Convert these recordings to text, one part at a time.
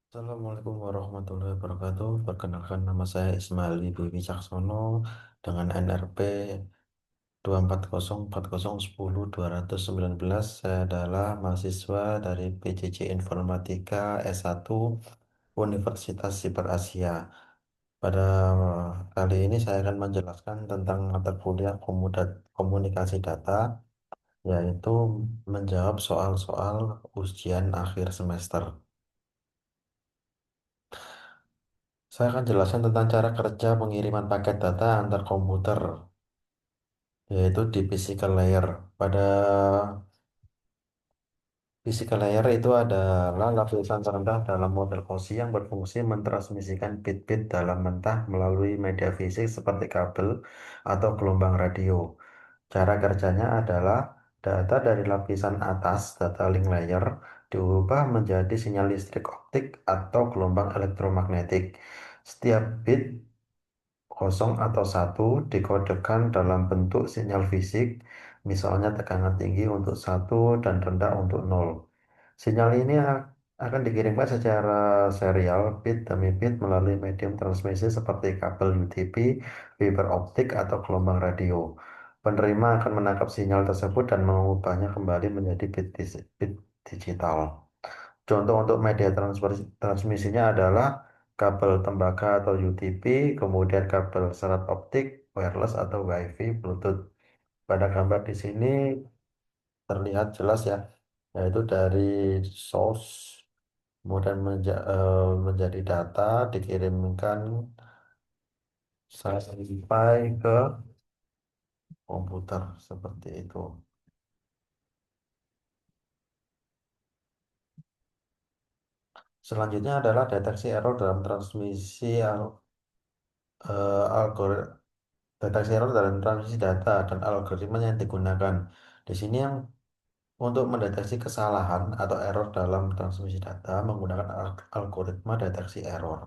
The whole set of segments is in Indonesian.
Assalamualaikum warahmatullahi wabarakatuh. Perkenalkan nama saya Ismail Wibi Wicaksono dengan NRP 2404010 219. Saya adalah mahasiswa dari PJJ Informatika S1 Universitas Siber Asia. Pada kali ini saya akan menjelaskan tentang mata kuliah komunikasi data, yaitu menjawab soal-soal ujian akhir semester. Saya akan jelaskan tentang cara kerja pengiriman paket data antar komputer, yaitu di physical layer. Pada physical layer itu adalah lapisan terendah dalam model OSI yang berfungsi mentransmisikan bit-bit dalam mentah melalui media fisik seperti kabel atau gelombang radio. Cara kerjanya adalah data dari lapisan atas, data link layer, diubah menjadi sinyal listrik optik atau gelombang elektromagnetik. Setiap bit kosong atau satu dikodekan dalam bentuk sinyal fisik, misalnya tekanan tinggi untuk satu dan rendah untuk nol. Sinyal ini akan dikirimkan secara serial bit demi bit melalui medium transmisi seperti kabel UTP, fiber optik, atau gelombang radio. Penerima akan menangkap sinyal tersebut dan mengubahnya kembali menjadi bit digital. Contoh untuk media transmisinya adalah kabel tembaga atau UTP, kemudian kabel serat optik, wireless atau WiFi, Bluetooth. Pada gambar di sini terlihat jelas ya, yaitu dari source kemudian menjadi data dikirimkan sampai ke komputer seperti itu. Selanjutnya adalah deteksi error dalam transmisi algoritma. Deteksi error dalam transmisi data dan algoritma yang digunakan. Di sini yang untuk mendeteksi kesalahan atau error dalam transmisi data menggunakan algoritma deteksi error.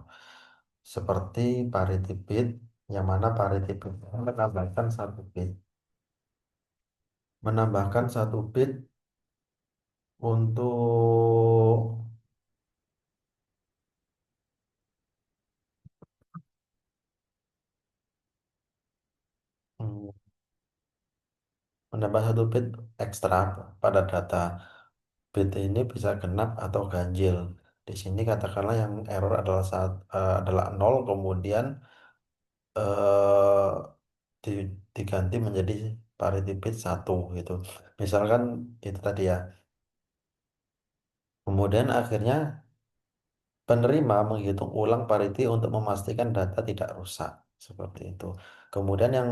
Seperti parity bit, yang mana parity bit menambahkan satu bit untuk hmm, menambah satu bit ekstra pada data. Bit ini bisa genap atau ganjil. Di sini katakanlah yang error adalah nol, kemudian eh, diganti menjadi parity bit satu gitu. Misalkan itu tadi ya. Kemudian akhirnya penerima menghitung ulang parity untuk memastikan data tidak rusak. Seperti itu. Kemudian yang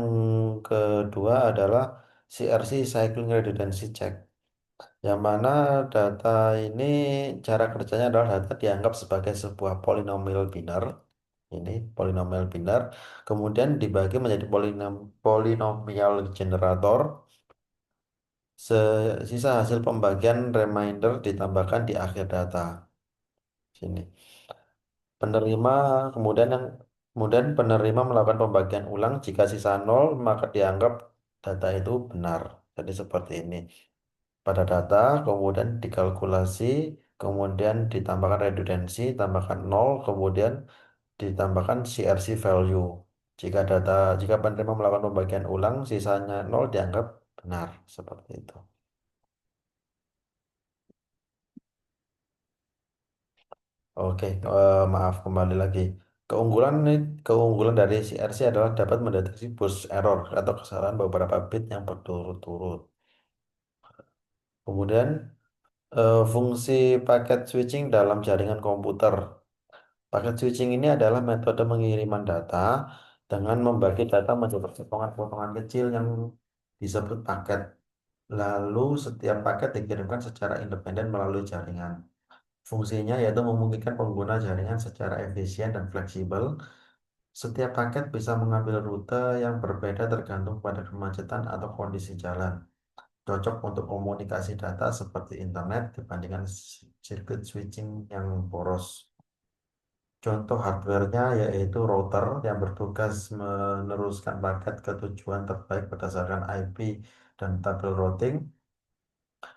kedua adalah CRC Cycling Redundancy Check. Yang mana data ini cara kerjanya adalah data dianggap sebagai sebuah polinomial biner. Ini polinomial biner. Kemudian dibagi menjadi polinomial generator. Sisa hasil pembagian remainder ditambahkan di akhir data. Sini. Penerima kemudian penerima melakukan pembagian ulang jika sisa nol maka dianggap data itu benar. Jadi seperti ini. Pada data kemudian dikalkulasi, kemudian ditambahkan redundancy, tambahkan nol, kemudian ditambahkan CRC value. Jika penerima melakukan pembagian ulang, sisanya nol dianggap benar. Seperti itu. Oke, maaf kembali lagi. Keunggulan dari CRC adalah dapat mendeteksi burst error atau kesalahan beberapa bit yang berturut-turut. Kemudian fungsi paket switching dalam jaringan komputer. Paket switching ini adalah metode pengiriman data dengan membagi data menjadi potongan-potongan kecil yang disebut paket. Lalu setiap paket dikirimkan secara independen melalui jaringan. Fungsinya yaitu memungkinkan pengguna jaringan secara efisien dan fleksibel. Setiap paket bisa mengambil rute yang berbeda tergantung pada kemacetan atau kondisi jalan. Cocok untuk komunikasi data seperti internet dibandingkan sirkuit switching yang boros. Contoh hardware-nya yaitu router yang bertugas meneruskan paket ke tujuan terbaik berdasarkan IP dan tabel routing.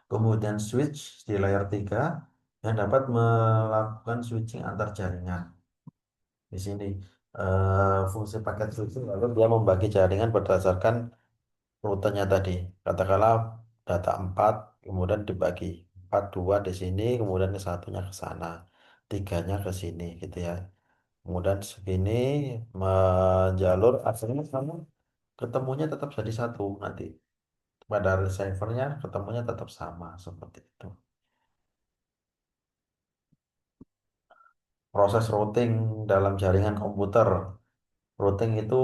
Kemudian switch di layer 3 yang dapat melakukan switching antar jaringan. Di sini fungsi paket switching lalu dia membagi jaringan berdasarkan rutenya tadi. Katakanlah data 4 kemudian dibagi 4 2 di sini, kemudian ke satunya ke sana, tiganya ke sini gitu ya. Kemudian segini menjalur akhirnya sama ketemunya tetap jadi satu nanti. Pada receivernya ketemunya tetap sama seperti itu. Proses routing dalam jaringan komputer. Routing itu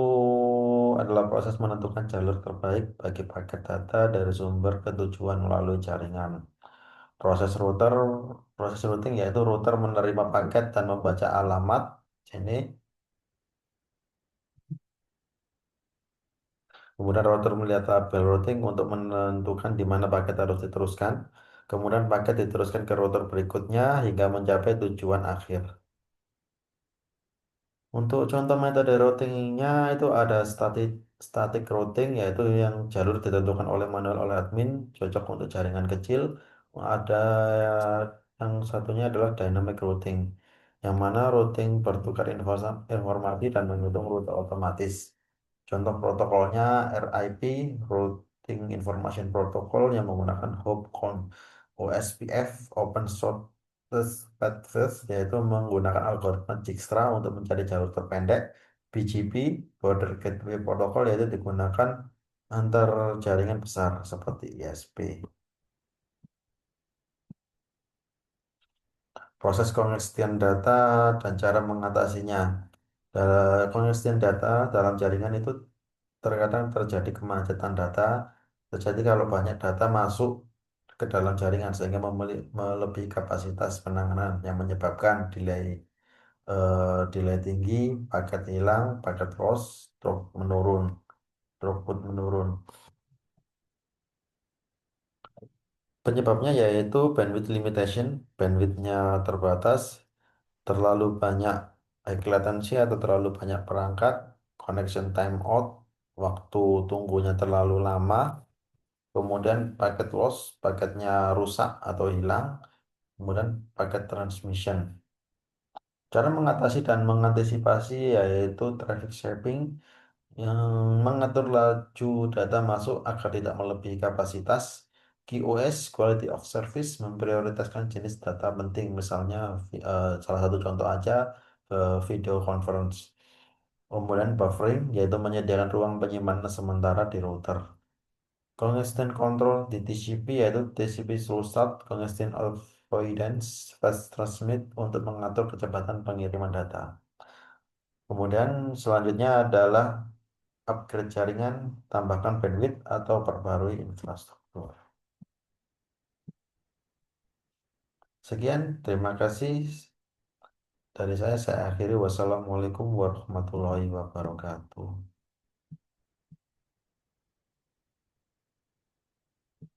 adalah proses menentukan jalur terbaik bagi paket data dari sumber ke tujuan melalui jaringan. Proses router, proses routing yaitu router menerima paket dan membaca alamat. Ini kemudian router melihat tabel routing untuk menentukan di mana paket harus diteruskan. Kemudian paket diteruskan ke router berikutnya hingga mencapai tujuan akhir. Untuk contoh metode routingnya itu ada static routing yaitu yang jalur ditentukan oleh manual oleh admin, cocok untuk jaringan kecil. Ada yang satunya adalah dynamic routing yang mana routing bertukar informasi dan menghitung rute otomatis. Contoh protokolnya RIP, Routing Information Protocol yang menggunakan OSPF, Open Source Paths, yaitu menggunakan algoritma Dijkstra untuk mencari jalur terpendek. BGP, Border Gateway Protocol, yaitu digunakan antar jaringan besar seperti ISP. Proses pengestian data dan cara mengatasinya. Pengestian data dalam jaringan itu terkadang terjadi kemacetan data, terjadi kalau banyak data masuk ke dalam jaringan sehingga melebihi kapasitas penanganan yang menyebabkan delay tinggi, paket hilang, paket loss, throughput menurun. Penyebabnya yaitu bandwidth limitation, bandwidthnya terbatas, terlalu banyak high latency atau terlalu banyak perangkat, connection timeout, waktu tunggunya terlalu lama, kemudian paket loss, paketnya rusak atau hilang, kemudian paket transmission. Cara mengatasi dan mengantisipasi yaitu traffic shaping yang mengatur laju data masuk agar tidak melebihi kapasitas. QoS, Quality of Service, memprioritaskan jenis data penting, misalnya salah satu contoh aja video conference. Kemudian buffering, yaitu menyediakan ruang penyimpanan sementara di router. Congestion control di TCP yaitu TCP slow start, congestion avoidance, fast transmit untuk mengatur kecepatan pengiriman data. Kemudian selanjutnya adalah upgrade jaringan, tambahkan bandwidth atau perbarui infrastruktur. Sekian, terima kasih dari saya akhiri. Wassalamualaikum warahmatullahi wabarakatuh.